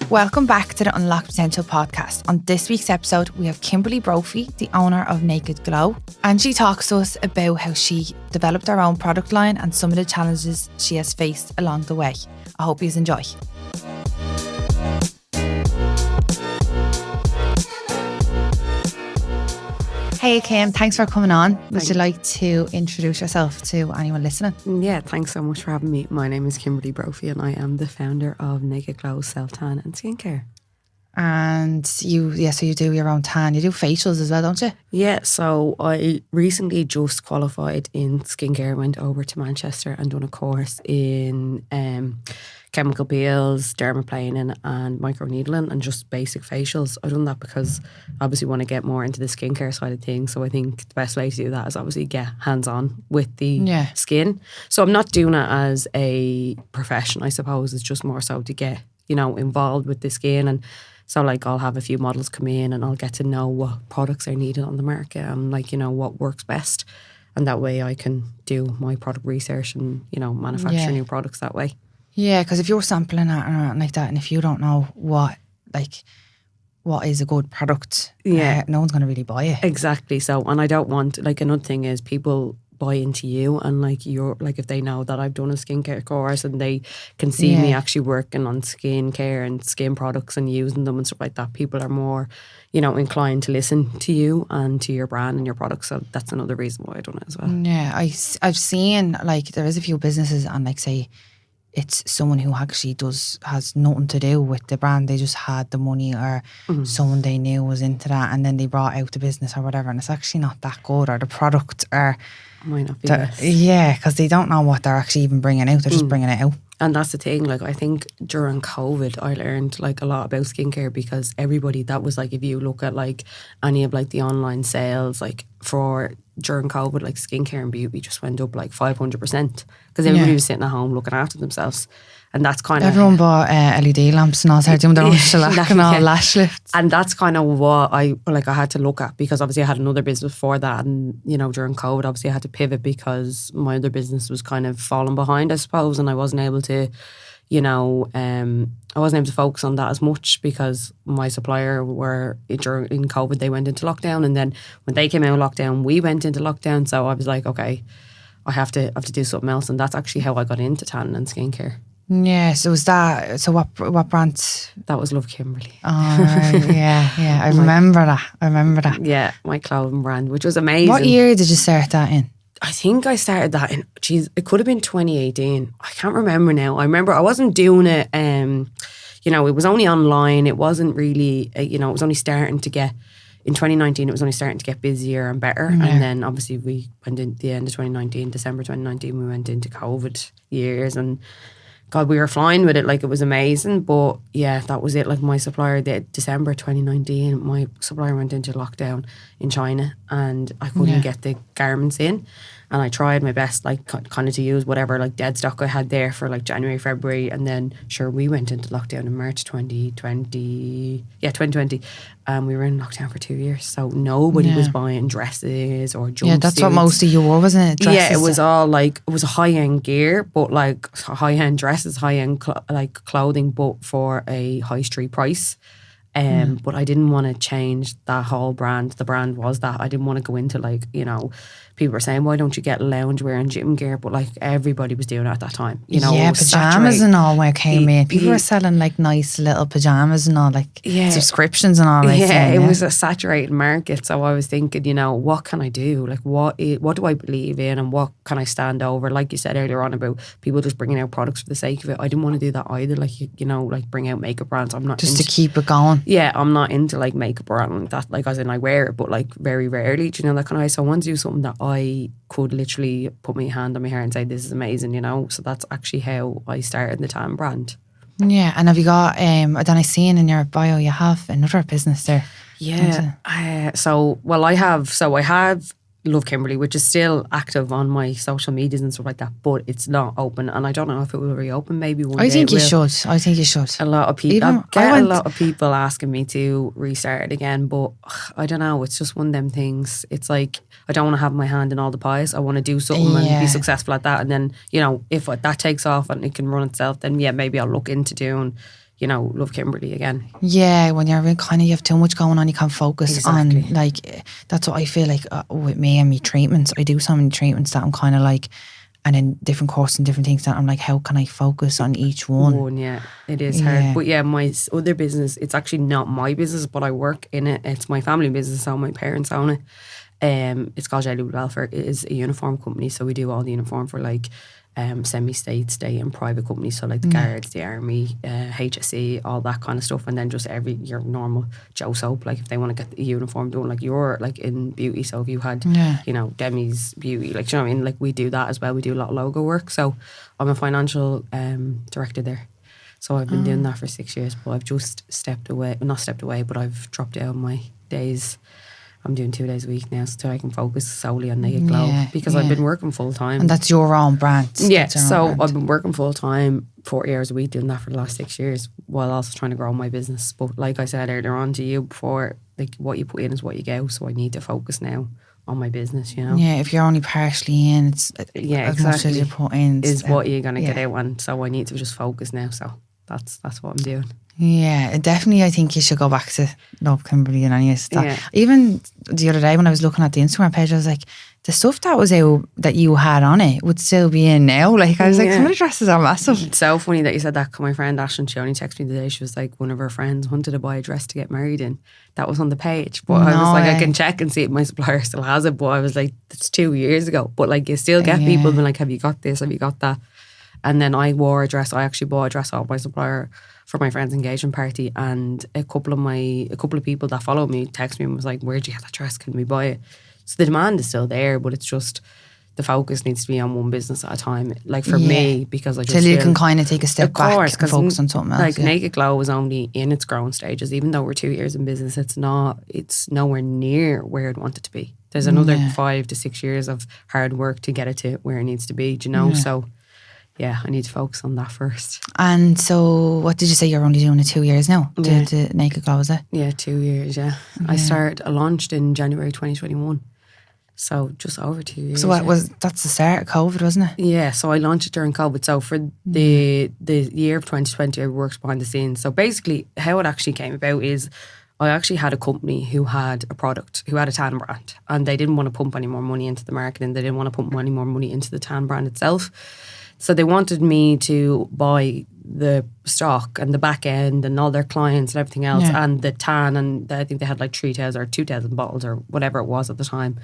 Welcome back to the Unlock Potential podcast. On this week's episode, we have Kimberly Brophy, the owner of Naked Glow, and she talks to us about how she developed her own product line and some of the challenges she has faced along the way. I hope you enjoy. Hey Kim, thanks for coming on. Would you like to introduce yourself to anyone listening? Yeah, thanks so much for having me. My name is Kimberly Brophy and I am the founder of Naked Glow Self-Tan and Skincare. And you do your own tan. You do facials as well, don't you? Yeah, so I recently just qualified in skincare, went over to Manchester and done a course in chemical peels, dermaplaning and microneedling and just basic facials. I've done that because I obviously want to get more into the skincare side of things. So I think the best way to do that is obviously get hands-on with the skin. So I'm not doing it as a profession, I suppose. It's just more so to get, involved with the skin. And so I'll have a few models come in and I'll get to know what products are needed on the market and what works best. And that way I can do my product research and, manufacture new products that way. Yeah, because if you're sampling it and like that, and if you don't know what is a good product, no one's going to really buy it. Exactly. So, and I don't want, another thing is people buy into you and if they know that I've done a skincare course and they can see me actually working on skincare and skin products and using them and stuff like that, people are more, inclined to listen to you and to your brand and your products. So that's another reason why I've done it as well. Yeah, I've seen there is a few businesses and say, it's someone who actually has nothing to do with the brand. They just had the money or someone they knew was into that and then they brought out the business or whatever and it's actually not that good or the product might not be best. Yeah, because they don't know what they're actually even bringing out. They're just bringing it out. And that's the thing, I think during COVID I learned a lot about skincare because everybody, that was if you look at any of the online sales for during COVID, skincare and beauty just went up 500% because everybody was sitting at home looking after themselves. And that's kind of... Everyone bought LED lamps and all, started doing their own shellac and all, lash lifts. And that's kind of what I had to look at because obviously I had another business before that and, during COVID, obviously I had to pivot because my other business was kind of falling behind, I suppose, and I wasn't able to, I wasn't able to focus on that as much because my supplier in COVID, they went into lockdown and then when they came out of lockdown, we went into lockdown. So I was like, okay, I have to do something else. And that's actually how I got into tanning and skincare. Yeah, so what brand? That was Love Kimberly. Oh, right, yeah. I remember that. Yeah, my clothing brand, which was amazing. What year did you start that in? I think I started that in, it could have been 2018. I can't remember now. I remember I wasn't doing it, it was only online. It wasn't really, it was only starting to get, in 2019, it was only starting to get busier and better. Yeah. And then obviously we went into the end of 2019, December 2019, we went into COVID years and God, we were flying with it. It was amazing. But yeah, that was it. My supplier, December 2019, my supplier went into lockdown in China and I couldn't get the garments in. And I tried my best, kind of to use whatever, dead stock I had there for, January, February. And then, sure, we went into lockdown in March 2020. Yeah, 2020. We were in lockdown for 2 years. So nobody was buying dresses or jumpsuits. Yeah, that's what most of you wore, wasn't it? Dresses. Yeah, it was all, it was a high-end gear, but, high-end dresses, high-end, clothing, but for a high street price. But I didn't want to change that whole brand. The brand was that. I didn't want to go into people were saying, why don't you get loungewear and gym gear? But everybody was doing it at that time. Pajamas and all when it came in. People were selling nice little pajamas and all, subscriptions and all. It was a saturated market. So I was thinking, what can I do? What do I believe in and what can I stand over? Like you said earlier on about people just bringing out products for the sake of it. I didn't want to do that either. Bring out makeup brands. I'm not just to keep it going. Yeah, I'm not into makeup brand that. As in I wear it, but very rarely. Do you know that kind of way? So I want to do something that I could literally put my hand on my hair and say, this is amazing, So that's actually how I started the tan brand. Yeah, and have you got, then I seen in your bio, you have another business there. Yeah, I have Love Kimberly, which is still active on my social medias and stuff like that, but it's not open, and I don't know if it will reopen. Maybe one day. I think you should. A lot of people, a lot of people asking me to restart it again, but I don't know. It's just one of them things. It's I don't want to have my hand in all the pies. I want to do something and be successful at that, and then if that takes off and it can run itself, then maybe I'll look into doing love Kimberly again. Yeah, when you're kind of, you have too much going on, you can't focus on, like, that's what I feel like with me and me treatments. I do so many treatments that I'm kind of like, and then different courses and different things that I'm like, how can I focus on each one? Yeah, it is hard. But yeah, my other business, it's actually not my business, but I work in it. It's my family business, so my parents own it. It's called Jelly Welfare. It is a uniform company, so we do all the uniform for like semi-state, state and private companies, so like the Guards, the Army, HSE, all that kind of stuff, and then just your normal Joe Soap, like if they want to get the uniform done, like you're like in beauty, so if you had Demi's beauty, like, do you know what I mean, like we do that as well. We do a lot of logo work, so I'm a financial director there, so I've been doing that for 6 years, but I've just not stepped away, but I've dropped down my days. I'm doing 2 days a week now, so I can focus solely on Naked Glow, because I've been working full time. And that's your own brand. Yeah, so I've been working full time 40 hours a week doing that for the last 6 years, while also trying to grow my business. But like I said earlier on to you before, like what you put in is what you get, so I need to focus now on my business, Yeah, if you're only partially in, it's as much as you put in is what you're going to get out on. So I need to just focus now, so that's what I'm doing. Yeah, definitely. I think you should go back to Love Kimberly and any of that. Even the other day when I was looking at the Instagram page, I was like, the stuff that was out that you had on it would still be in now. Like, I was like, some of the dresses are massive. It's so funny that you said that. My friend Ashlyn, she only texted me today. She was like, one of her friends wanted to buy a dress to get married in. That was on the page. But I was like, I can check and see if my supplier still has it. But I was like, it's 2 years ago. But like, you still get people being like, have you got this? Have you got that? And then I wore a dress. I actually bought a dress off my supplier for my friend's engagement party, and a couple of people that followed me texted me and was like, where'd you get that dress? Can we buy it? So the demand is still there, but it's just the focus needs to be on one business at a time. Like for me, because I just till you can kind of take a step back and focus on something else. Like Naked Glow was only in its growing stages. Even though we're 2 years in business, it's nowhere near where I'd want it to be. There's another 5 to 6 years of hard work to get it to where it needs to be, do you know? So yeah, I need to focus on that first. And so, what did you say you're only doing it 2 years now? The Naked Glow, is it? Yeah, 2 years, I launched in January 2021. So just over 2 years. So that's the start of COVID, wasn't it? Yeah, so I launched it during COVID. So for the year of 2020, I worked behind the scenes. So basically, how it actually came about is I actually had a company who had a product, who had a tan brand, and they didn't want to pump any more money into the marketing. They didn't want to pump any more money into the tan brand itself. So they wanted me to buy the stock and the back end and all their clients and everything else and the tan, and I think they had like 3,000 or 2,000 bottles or whatever it was at the time.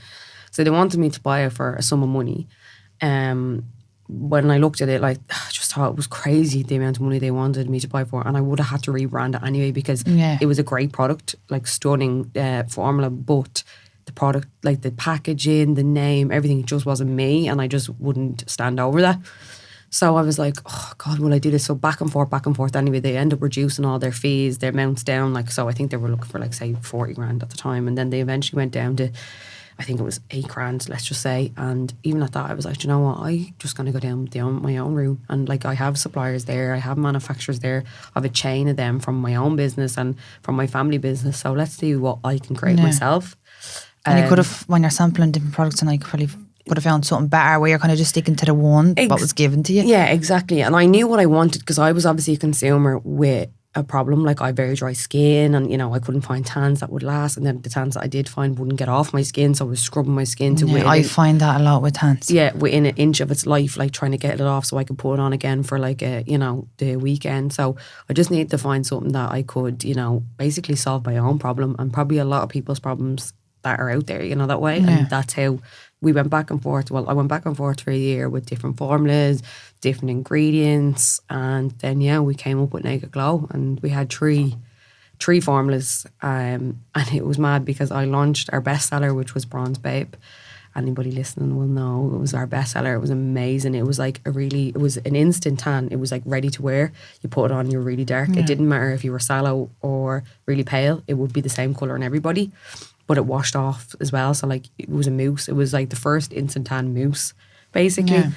So they wanted me to buy it for a sum of money. When I looked at it, like, I just thought it was crazy the amount of money they wanted me to buy for, and I would have had to rebrand it anyway because it was a great product, like stunning formula, but the product, like the packaging, the name, everything, it just wasn't me, and I just wouldn't stand over that. So I was like, oh God, will I do this? So back and forth. Anyway, they end up reducing all their fees, their amounts down. Like, so I think they were looking for like, say, 40 grand at the time. And then they eventually went down to, I think it was 8 grand, let's just say. And even at that, I was like, you know what? I'm just going to go down my own route. And like, I have suppliers there. I have manufacturers there. I have a chain of them from my own business and from my family business. So let's see what I can create myself. And you could have, when you're sampling different products, and I could have found something better where you're kind of just sticking to the one what was given to you. Yeah, exactly. And I knew what I wanted because I was obviously a consumer with a problem. Like, I had very dry skin, and I couldn't find tans that would last, and then the tans that I did find wouldn't get off my skin, so I was scrubbing my skin to I find that a lot with tans. Yeah, within an inch of its life, like trying to get it off so I could put it on again for like the weekend. So I just needed to find something that I could basically solve my own problem, and probably a lot of people's problems that are out there, that way. And that's how we went back and forth. Well, I went back and forth for a year with different formulas, different ingredients, and then we came up with Naked Glow, and we had three formulas, and it was mad because I launched our bestseller, which was Bronze Babe. Anybody listening will know it was our bestseller. It was amazing. It was like it was an instant tan. It was like ready to wear. You put it on, you're really dark. It didn't matter if you were sallow or really pale. It would be the same colour in everybody. But it washed off as well. So like, it was a mousse. It was like the first instant tan mousse, basically. Yeah.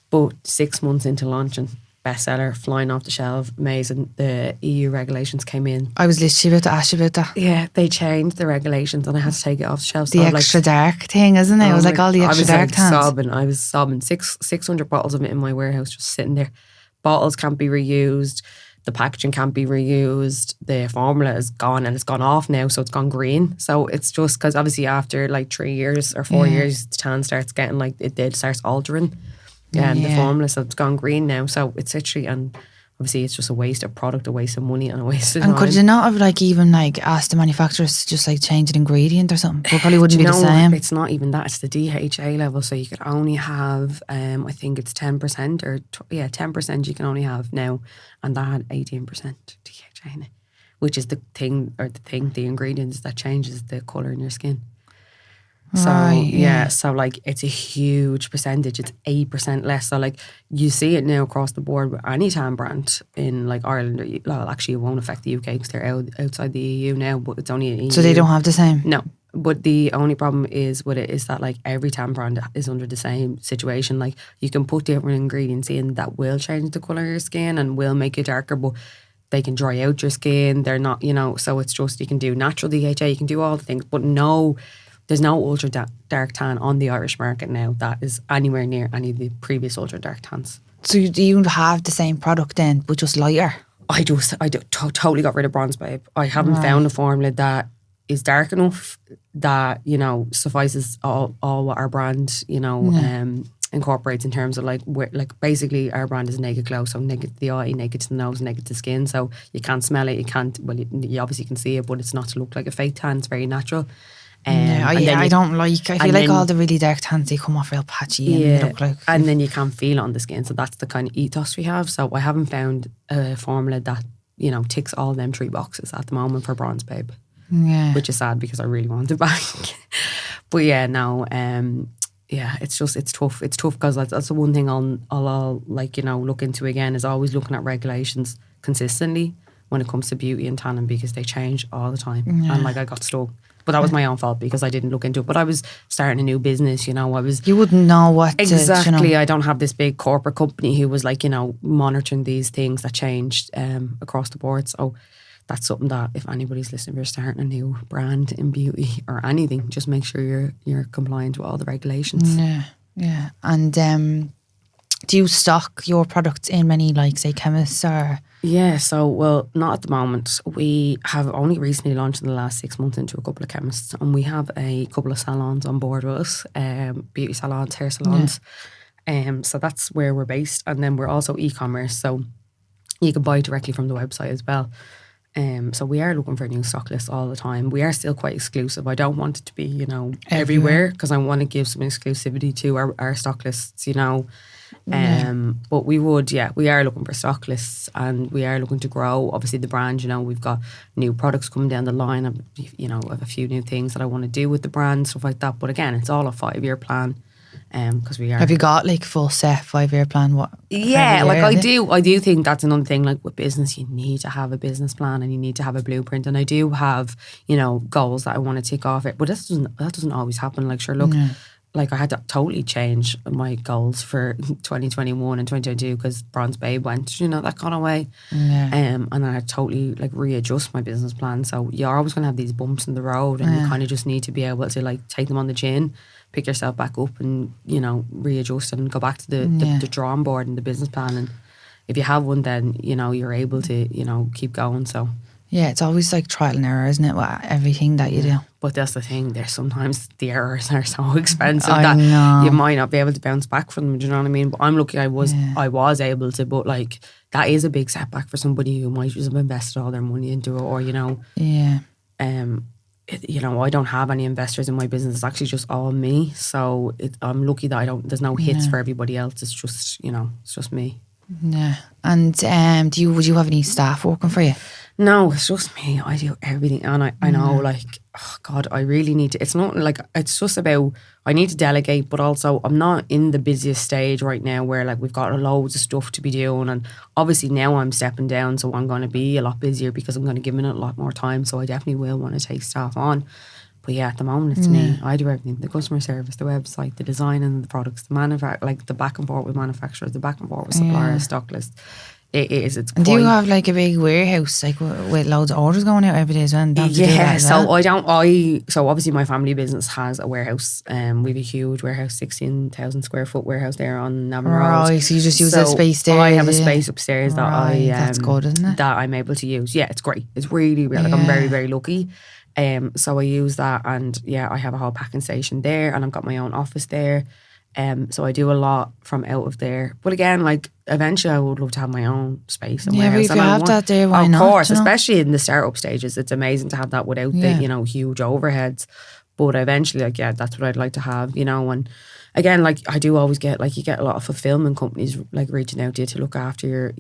But 6 months into launching, bestseller, flying off the shelf, amazing. The EU regulations came in. I was literally about to ask you about that. Yeah, they changed the regulations and I had to take it off the shelf. The so extra dark thing, isn't it? It was like all the extra dark tans. I was sobbing. 600 bottles of it in my warehouse just sitting there. Bottles can't be reused. the packaging can't be reused. The formula is gone and it's gone off now, so it's gone green. So it's just because obviously after like 3 years or 4 years, the tan starts getting like it starts altering, the formula, so it's gone green now. So it's literally, and obviously it's just a waste of product, a waste of money, and a waste of time. And could you not have like even like asked the manufacturers to just like change an ingredient or something? Well, probably wouldn't be the same. It's not even that. It's the DHA level. So you could only have, I think it's 10% or 10% you can only have now, and that had 18% DHA in it, which is the ingredients that changes the colour in your skin. So so like it's a huge percentage. It's 8% less. So like you see it now across the board with any tan brand in like Ireland. Well, actually it won't affect the UK because they're outside the EU now, but it's only an EU. So they don't have the same? No. But the only problem is with it is that like every tan brand is under the same situation. Like you can put different ingredients in that will change the colour of your skin and will make it darker, but they can dry out your skin. They're not, so it's just, you can do natural DHA, you can do all the things, but there's no ultra dark tan on the Irish market now that is anywhere near any of the previous ultra dark tans. So do you have the same product then, but just lighter? I totally got rid of Bronze Babe. I haven't found a formula that is dark enough that, suffices all what our brand, incorporates in terms of like basically our brand is naked glow, so naked to the eye, naked to the nose, naked to the skin, so you can't smell it, you obviously can see it, but it's not to look like a fake tan. It's very natural. I don't like. I feel like all the really dark tans, they come off real patchy and look like. And then you can't feel it on the skin, so that's the kind of ethos we have. So I haven't found a formula that ticks all them 3 boxes at the moment for Bronze Babe. Yeah, which is sad because I really want it back. But it's tough. It's tough because that's the one thing I'll look into again, is always looking at regulations consistently when it comes to beauty and tanning, because they change all the time. And like I got stuck. But that was my own fault because I didn't look into it. But I was starting a new business, You wouldn't know what exactly. I don't have this big corporate company who was like, monitoring these things that changed across the board. So that's something that if anybody's listening, you're starting a new brand in beauty or anything, just make sure you're compliant with all the regulations. Yeah. And do you stock your products in many, like, say, chemists or? Yeah, so, well, not at the moment. We have only recently launched in the last 6 months into a couple of chemists, and we have a couple of salons on board with us, beauty salons, hair salons. So that's where we're based. And then we're also e-commerce, so you can buy directly from the website as well. So we are looking for new stock lists all the time. We are still quite exclusive. I don't want it to be, everywhere, because I want to give some exclusivity to our stock lists, But we are looking for stock lists, and we are looking to grow. Obviously the brand, we've got new products coming down the line. I have a few new things that I want to do with the brand, stuff like that. But again, it's all a 5-year plan. Because we are. Have you got like full set 5-year plan? I do think that's another thing. Like with business, you need to have a business plan and you need to have a blueprint. And I do have, goals that I want to tick off it. But that doesn't always happen. Like, sure, look, like I had to totally change my goals for 2021 and 2022 because Bronze Babe went, that kind of way. And I had to totally like readjust my business plan. So you're always going to have these bumps in the road, and you kind of just need to be able to like take them on the chin, pick yourself back up, and readjust and go back to the drawing board and the business plan. And if you have one, then you're able to keep going. So yeah, it's always like trial and error, isn't it? With everything that you do. But that's the thing. There's sometimes the errors are so expensive that you might not be able to bounce back from them. Do you know what I mean? But I'm lucky I was able to. But like that is a big setback for somebody who might just have invested all their money into it, or I don't have any investors in my business. It's actually just all me. So I'm lucky that there's no hits for everybody else. It's just, it's just me. Yeah. And would you have any staff working for you? No, it's just me. I do everything. And I know, like, oh God, I really need to. It's not like, it's just about, I need to delegate, but also I'm not in the busiest stage right now where like we've got loads of stuff to be doing. And obviously now I'm stepping down, so I'm going to be a lot busier because I'm going to give it a lot more time. So I definitely will want to take staff on. But yeah, at the moment it's me. I do everything: the customer service, the website, the design and the products, the back and forth with manufacturers, the back and forth with suppliers, stock list. It is. It's And quite. do you have like a big warehouse like with loads of orders going out every day as well? And have to do that as well? So so obviously my family business has a warehouse. We have a huge warehouse, 16,000 square foot warehouse there on Navan Road. Right, so you just use that space there. I have a space upstairs that that's good, isn't it? that I'm able to use. Yeah, it's great. It's really, really like I'm very, very lucky. So I use that, and I have a whole packing station there, and I've got my own office there. So I do a lot from out of there. But again, like eventually I would love to have my own space and warehouse. But if you have that there, why not? Of course, especially in the startup stages, it's amazing to have that without the, huge overheads. But eventually, like, that's what I'd like to have, and again, like I do always get, like, you get a lot of fulfillment companies like reaching out to you to look after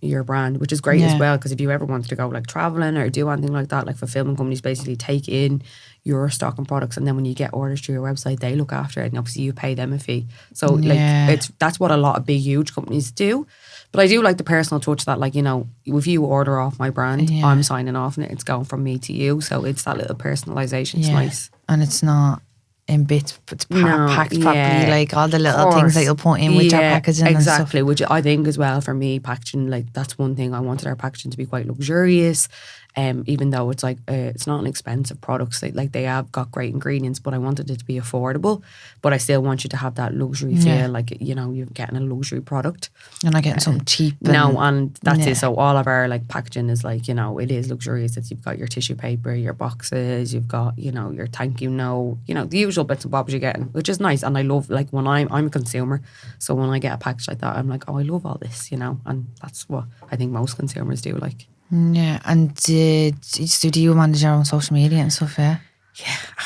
your brand, which is great as well, because if you ever wanted to go like traveling or do anything like that, like fulfillment companies basically take in your stock and products, and then when you get orders through your website, they look after it, and obviously you pay them a fee. So like that's what a lot of big huge companies do. But I do like the personal touch that, like, if you order off my brand, I'm signing off on it. It's going from me to you, so it's that little personalization. It's nice, and it's not in bits, it's packed properly, like all the little things that you'll put in with your packaging exactly, and stuff. Which I think as well, for me, packaging, like, that's one thing. I wanted our packaging to be quite luxurious, even though it's like it's not an expensive product. Like they have got great ingredients, but I wanted it to be affordable, but I still want you to have that luxury feel, like, you're getting a luxury product. You're not getting something cheap. And that's it. So all of our like packaging is like, it is luxurious. It's, you've got your tissue paper, your boxes, you've got, your thank you note, the usual bits and bobs you're getting, which is nice. And I love, like, when I'm a consumer, so when I get a package like that, I'm like, oh, I love all this, and that's what I think most consumers do like. Yeah. And do you manage your own social media and stuff? Yeah,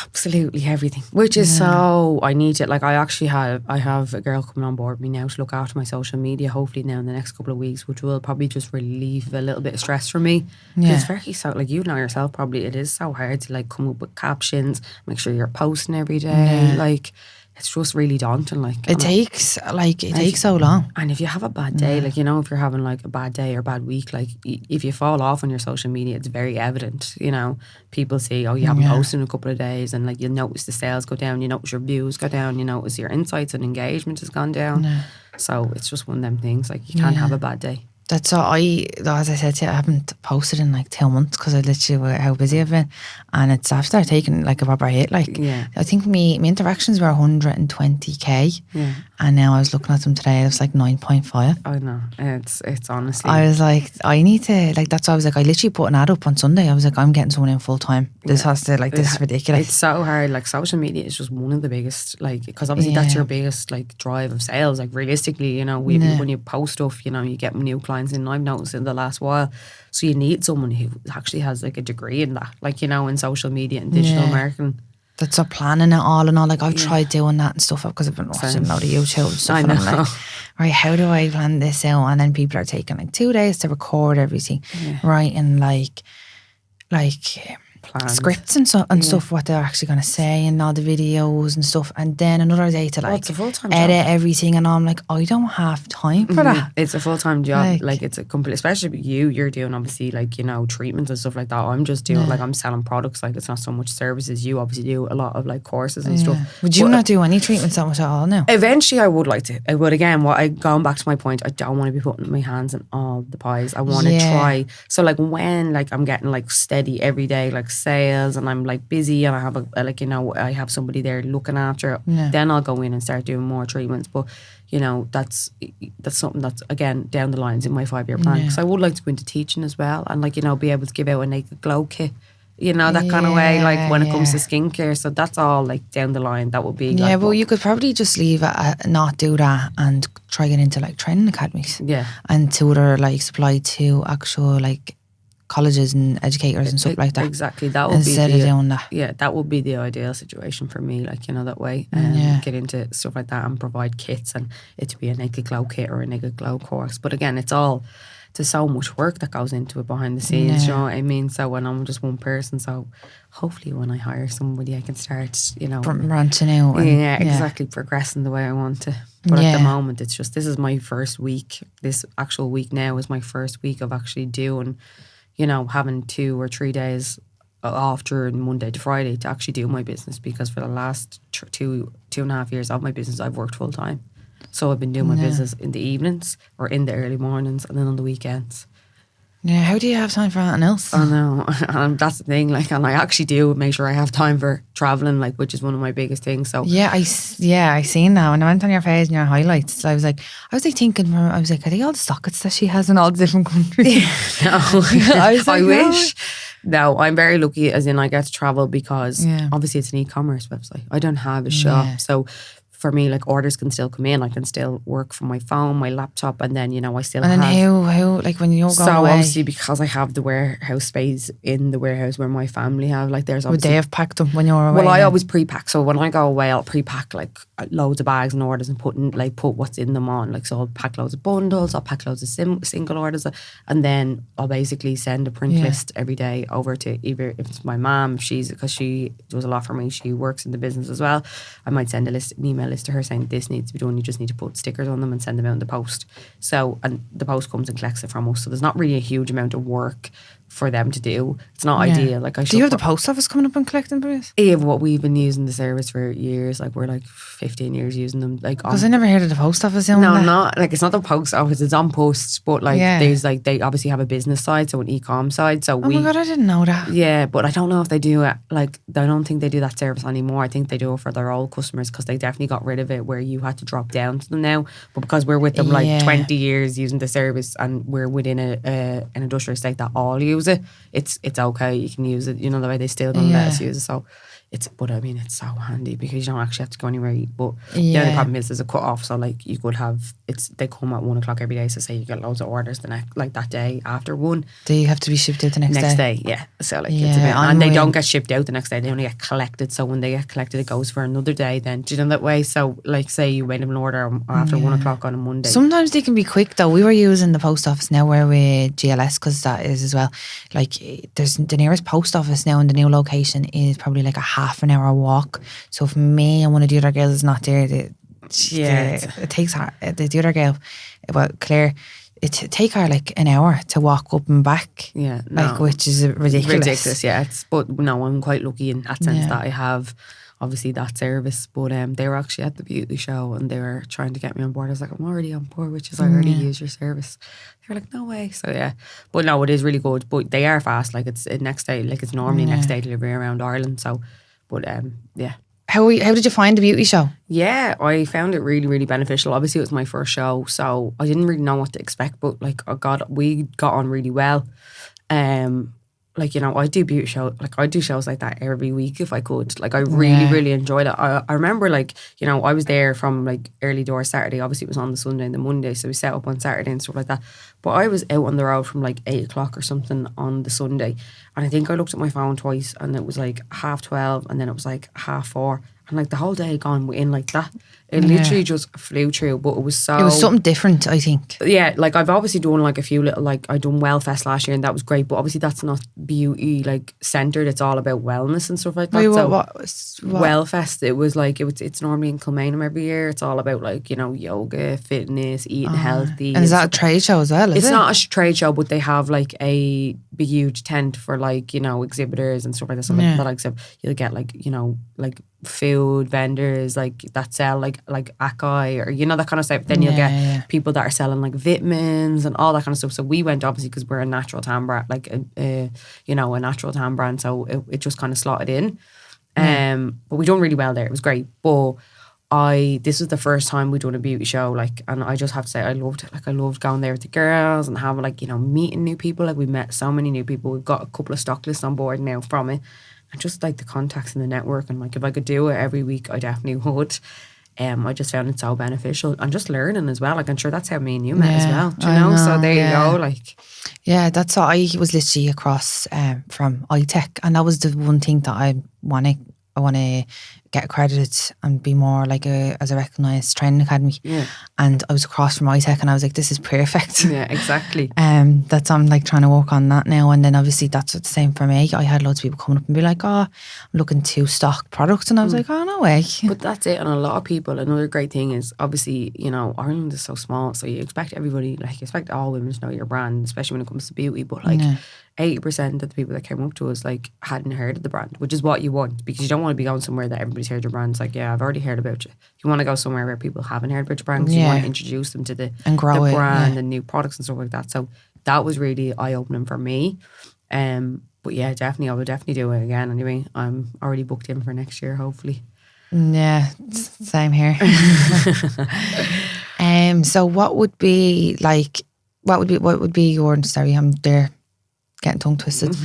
absolutely everything, which is so, I need to, like, I have a girl coming on board with me now to look after my social media, hopefully now in the next couple of weeks, which will probably just relieve a little bit of stress for me. It's very, so, like, you know yourself, probably it is so hard to, like, come up with captions, make sure you're posting every day, like, it's just really daunting. Like, it takes so long. And if you have a bad day, like, if you're having like a bad day or bad week, like, if you fall off on your social media, it's very evident. People say, oh, you haven't posted in a couple of days, and like, you'll notice the sales go down, you notice your views go down, you notice your insights and engagement has gone down. So it's just one of them things. Like, you can't have a bad day. That's all. As I said to you, I haven't posted in like 2 months because I literally how busy I've been, and it's after taking like a proper hit. Like, I think my interactions were 120k, and now I was looking at them today. It was like 9.5. I know, it's honestly. I was like, I need to, like, that's why I was like, I literally put an ad up on Sunday. I was like, I'm getting someone in full time. This has to, like, this is ridiculous. It's so hard. Like, social media is just one of the biggest, like, because obviously that's your biggest like drive of sales. Like, realistically, when you post stuff, you get new clients. And I've noticed in the last while, so you need someone who actually has like a degree in that, like, in social media and digital marketing. That's a planning it all and all. Like, I've tried doing that and stuff because I've been watching a lot of YouTube and stuff. And I'm like, right, how do I plan this out? And then people are taking like 2 days to record everything, right? And like planned. Scripts and stuff, what they're actually going to say, and all the videos and stuff, and then another day to like edit everything, and I'm like, I don't have time for that. It's a full-time job. Like it's a complete, especially with you're doing obviously like, treatments and stuff like that. I'm just doing like, I'm selling products, like it's not so much services. You obviously do a lot of like courses and stuff. Would you not do any treatments that much at all now? Eventually I would like to. I would, again, going back to my point, I don't want to be putting my hands in all the pies. I want to try. So like, when like I'm getting like steady every day, like sales, and I'm like busy, and I have I have somebody there looking after it, then I'll go in and start doing more treatments. But that's something that's, again, down the lines in my 5-year plan, because I would like to go into teaching as well, and like be able to give out a naked glow kit, that kind of way, like when it comes to skincare. So that's all like down the line. That would be well, you could probably just leave it, not do that, and try get into like training academies, and tutor, like supply to actual like colleges and educators and stuff like that. Exactly, that would instead be of doing that. Yeah, that would be the ideal situation for me. Like, that way, get into stuff like that and provide kits, and it to be a naked glow kit or a naked glow course. But again, there's so much work that goes into it behind the scenes. You know what I mean? So when I'm just one person, so hopefully when I hire somebody, I can start, branching out. Exactly, progressing the way I want to. But at the moment, it's just, this is my first week. This actual week now is my first week of actually doing, having 2 or 3 days off during Monday to Friday to actually do my business, because for the last 2.5 years of my business, I've worked full time. So I've been doing my business in the evenings or in the early mornings and then on the weekends. Yeah, how do you have time for anything else? I know, and that's the thing. Like, and I actually do make sure I have time for traveling, like, which is one of my biggest things. So I seen that when I went on your page and your highlights. I was like thinking, are they all the sockets that she has in all the different countries? No, I was like, I wish. No, I'm very lucky, as in I get to travel because obviously it's an e-commerce website. I don't have a shop, so for me, like, orders can still come in. I can still work from my phone, my laptop, and then, you know, I still have. And then how like when you're going so away? Obviously, because I have the warehouse space in the warehouse where my family have, like, there's Would they have packed them when you were away? Well, I always pre-pack. So when I go away, I'll pre-pack like loads of bags and orders and put what's in them on. Like, so I'll pack loads of bundles, I'll pack loads of single orders, and then I'll basically send a print list every day over to either, if it's my mom, because she does a lot for me, she works in the business as well. I might send an email list to her saying this needs to be done. You just need to put stickers on them and send them out in the post. So, and the post comes and collects it from us. So there's not really a huge amount of work for them to do. It's not ideal. Like, do you have the post office coming up and collecting for us? Yeah, what we've been using the service for years. Like, we're like 15 years using them. Like, because I never heard of the post office. No, not like, it's not the post office. It's on posts, but like there's like, they obviously have a business side, so an e-com side. So my God, I didn't know that. Yeah, but I don't know if they do it. Like, I don't think they do that service anymore. I think they do it for their old customers because they definitely got rid of it where you had to drop down to them now. But because we're with them like 20 years using the service and we're within an industrial estate that all use it, it's okay. You can use it. You know, the way they still don't let us use it. So but I mean, it's so handy because you don't actually have to go anywhere. But the only problem is there's a cut off. So like, you could have, they come at 1 o'clock every day. So say you get loads of orders the next, like that day after 1. They have to be shipped out the next day. Yeah. So like, it's a bit, and they don't get shipped out the next day. They only get collected. So when they get collected, it goes for another day then. Do you know that way? So like, say you made an order after 1 o'clock on a Monday. Sometimes they can be quick though. We were using the post office now where we're GLS because that is as well. Like, there's the nearest post office now in the new location is probably like a half an hour walk. So if me and one of the other girls is not there, it takes her, the other girl, well, Claire, it take her like an hour to walk up and back. Yeah, like, which is ridiculous. Yeah, but no, I'm quite lucky in that sense that I have obviously that service. But they were actually at the beauty show and they were trying to get me on board. I was like, I'm already on board, which is I already use your service. They were like, no way. So yeah, but no, it is really good. But they are fast. Like, it's next day. Like, it's normally next day delivery around Ireland. So. But yeah. How did you find the beauty show? Yeah, I found it really, really beneficial. Obviously, it was my first show, so I didn't really know what to expect. But like, we got on really well. Like, you know, I do beauty show, like I do shows like that every week if I could. Like, I really, really enjoyed it. I remember, like, you know, I was there from like early doors Saturday. Obviously, it was on the Sunday and the Monday, so we set up on Saturday and stuff like that. But I was out on the road from like 8 o'clock or something on the Sunday, and I think I looked at my phone twice, and it was like 12:30, and then it was like 4:30. And like, the whole day had gone in like that. It literally just flew through, but it was something different, I think. Yeah, like, I've obviously done like a few little, like, I done Wellfest last year and that was great, but obviously that's not beauty like centered. It's all about wellness and stuff like that. What? Wellfest, it was like, it's normally in Kilmainham every year. It's all about, like, you know, yoga, fitness, eating healthy. And is that a trade show as well? It's not a trade show, but they have like a big huge tent for, like, you know, exhibitors and stuff like that. So like you'll get, like, you know, like food vendors like that sell like acai or, you know, that kind of stuff. Then you'll get people that are selling like vitamins and all that kind of stuff. So we went, obviously, because we're a natural tan brand, like you know, a natural tan brand, so it just kind of slotted in. But we done really well there. It was great. But this was the first time we'd done a beauty show, like, and I just have to say I loved it. Like, I loved going there with the girls and having, like, you know, meeting new people. Like, we met so many new people. We've got a couple of stock lists on board now from it. And just like the contacts in the network, and like, if I could do it every week, I definitely would. I just found it so beneficial and just learning as well. Like, I'm sure that's how me and you met as well. Do you know? So there you go. Like, yeah, that's what I was literally across from iTech, and that was the one thing that I want to get accredited and be more like as a recognised training academy. Yeah. And I was across from iTech and I was like, this is perfect. Yeah, exactly. I'm like trying to work on that now. And then obviously that's the same for me. I had loads of people coming up and be like, oh, I'm looking to stock products, and I was like, oh, no way. But that's it. And a lot of people, another great thing is, obviously, you know, Ireland is so small, so you expect everybody, like, you expect all women to know your brand, especially when it comes to beauty. But like 80% of the people that came up to us like hadn't heard of the brand, which is what you want, because you don't want to be going somewhere that everybody everybody's heard your brand. It's like, yeah, I've already heard about you. You want to go somewhere where people haven't heard about your brand, because you want to introduce them to the brand and new products and stuff like that. So that was really eye-opening for me. But yeah, definitely, I would definitely do it again anyway. I'm already booked in for next year, hopefully. Yeah, same here. So what would be your, sorry, I'm there getting tongue twisted.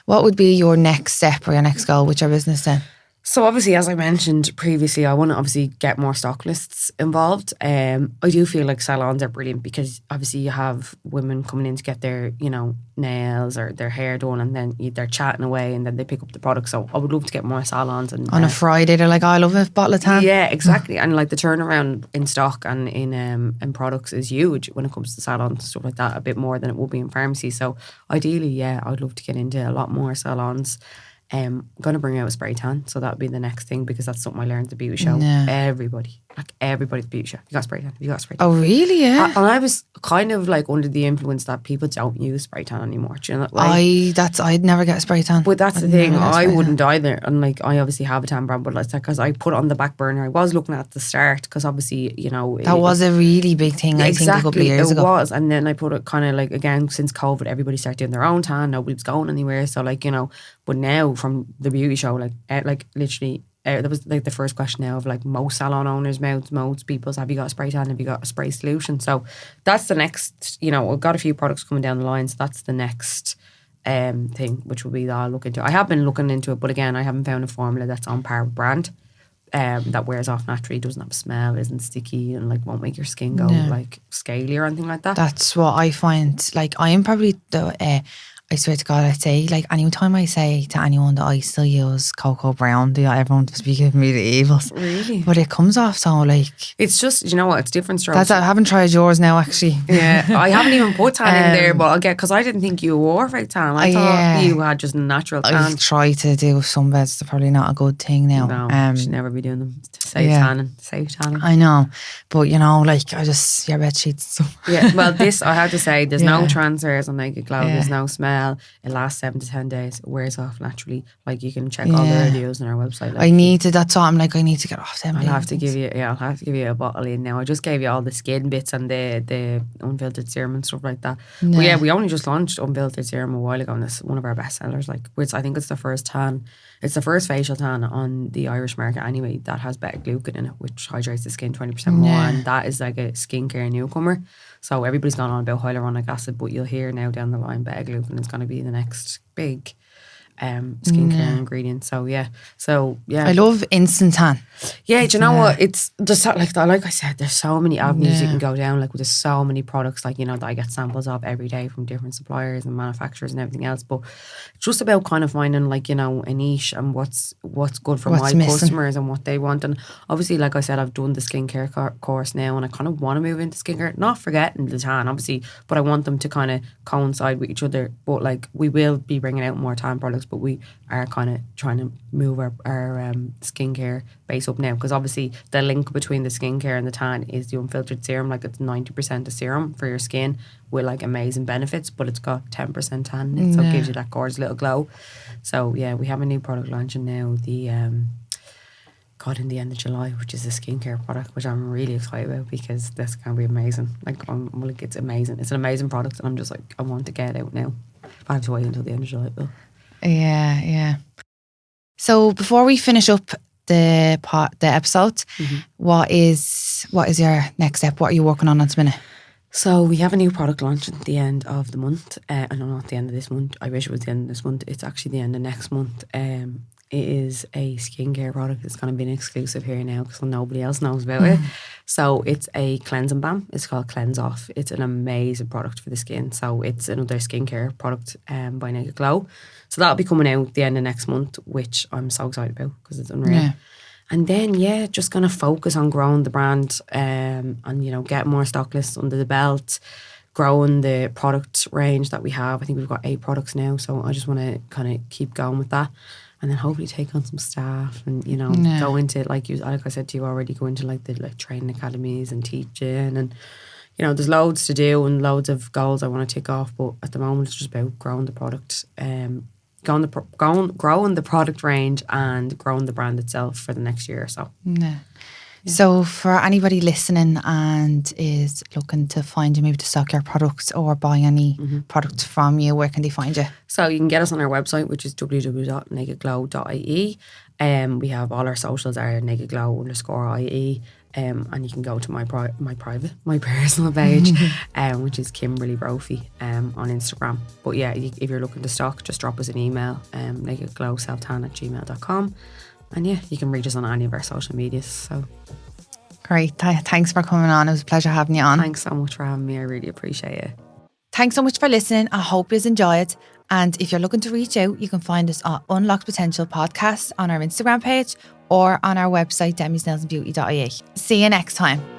What would be your next step or your next goal with your business then? So obviously, as I mentioned previously, I want to obviously get more stock lists involved. I do feel like salons are brilliant, because obviously you have women coming in to get their, nails or their hair done, and then they're chatting away and then they pick up the product. So I would love to get more salons. And on a Friday, they're like, oh, I love a bottle of tan. Yeah, exactly. And like the turnaround in stock and in products is huge when it comes to salons and stuff like that, a bit more than it would be in pharmacy. So ideally, yeah, I'd love to get into a lot more salons. I'm going to bring out a spray tan, so that would be the next thing, because that's something I learned at the beauty show. Everybody at the beauty show, you got spray tan, you got spray tan. Oh really? Yeah. And I was kind of like under the influence that people don't use spray tan anymore. Do you know, like, I'd never get a spray tan. But that's the thing, I wouldn't either. And like, I obviously have a tan brand, but like, because I put it on the back burner. I was looking at the start, because obviously, that was a really big thing. I think a couple of years ago. It was, and then I put it kind of like, again, since COVID, everybody started doing their own tan. Nobody was going anywhere. So like, but now from the beauty show, like literally, that was like the first question now of like most salon owners' mouths, most people's, have you got a spray tan? Have you got a spray solution? So that's the next, I've got a few products coming down the line. So that's the next thing, which will be that I'll look into. I have been looking into it, but again, I haven't found a formula that's on par with brand. That wears off naturally, doesn't have a smell, isn't sticky, and like won't make your skin go like scaly or anything like that. That's what I find. Like, I am probably the I swear to God, I'd say, like, any time I say to anyone that I still use cocoa brown, everyone must be giving me the evils. Really? But it comes off so, like... It's just, you know what, it's different strokes. I haven't tried yours now, actually. Yeah, I haven't even put tan in there, but I'll get, because I didn't think you wore fake tan. I thought you had just natural tan. I've tried to do sunbeds. They're probably not a good thing now. No, you should never be doing them. Save tanning. I know. But, like, I just, your bed sheets and stuff. Yeah, well, this, I have to say, there's no transfers on Naked Glow. There's no smell. It lasts 7 to 10 days. It wears off naturally. Like, you can check all the reviews on our website. Like, I need to. That's all. I'm like, I need to get off them. I'll have to give you a bottle in now. I just gave you all the skin bits and the unfiltered serum and stuff like that. No. But yeah, we only just launched unfiltered serum a while ago, and it's one of our best sellers. Like, I think it's the first tan. It's the first facial tan on the Irish market anyway that has beta-glucan in it, which hydrates the skin 20% more, and that is like a skincare newcomer. So everybody's gone on about hyaluronic acid, but you'll hear now down the line beta-glucan is going to be the next big skincare ingredient. So yeah. I love instant tan. Yeah, do you know what? It's just like I said, there's so many avenues you can go down. Like, there's so many products, like, that I get samples of every day from different suppliers and manufacturers and everything else. But it's just about kind of finding, like, a niche and what's good for my customers and what they want. And obviously, like I said, I've done the skincare course now, and I kind of want to move into skincare, not forgetting the tan, obviously, but I want them to kind of coincide with each other. But like, we will be bringing out more tan products, but we are kind of trying to move our skincare base up now, because obviously the link between the skincare and the tan is the unfiltered serum. Like, it's 90% a serum for your skin with like amazing benefits, but it's got 10% tan in it, so it gives you that gorgeous little glow. So yeah, we have a new product launching now, in the end of July, which is a skincare product, which I'm really excited about, because that's going to be amazing. Like, it's amazing. It's an amazing product, and I'm just like, I want to get it out now. I have to wait until the end of July though. Yeah. So before we finish up the episode, what is your next step? What are you working on at the minute? So we have a new product launch at the end of the month. I know, not the end of this month. I wish it was the end of this month. It's actually the end of next month. It is a skincare product. It's going to be an exclusive here now, because nobody else knows about it. So it's a cleansing balm. It's called Cleanse Off. It's an amazing product for the skin. So it's another skincare product by Naked Glow. So that'll be coming out the end of next month, which I'm so excited about, because it's unreal. Yeah. And then, just going to focus on growing the brand and, get more stock lists under the belt, growing the product range that we have. I think we've got 8 products now, so I just want to kind of keep going with that. And then hopefully take on some staff and, go into, like I said to you already, go into like the training academies and teaching. And, there's loads to do and loads of goals I want to tick off. But at the moment, it's just about growing the product growing the product range and growing the brand itself for the next year or so. Yeah. So for anybody listening and is looking to find you, maybe to stock your products or buy any products from you, where can they find you? So you can get us on our website, which is www.nakedglow.ie. We have all our socials are nakedglow_ie. And you can go to my personal page, which is Kimberly Brophy on Instagram. But yeah, if you're looking to stock, just drop us an email, nakedglowselftan@gmail.com. And yeah, you can reach us on any of our social medias. So great. Thanks for coming on. It was a pleasure having you on. Thanks so much for having me. I really appreciate it. Thanks so much for listening. I hope you enjoyed. And if you're looking to reach out, you can find us at Unlocked Potential Podcast on our Instagram page or on our website, demisnailsandbeauty.ie. See you next time.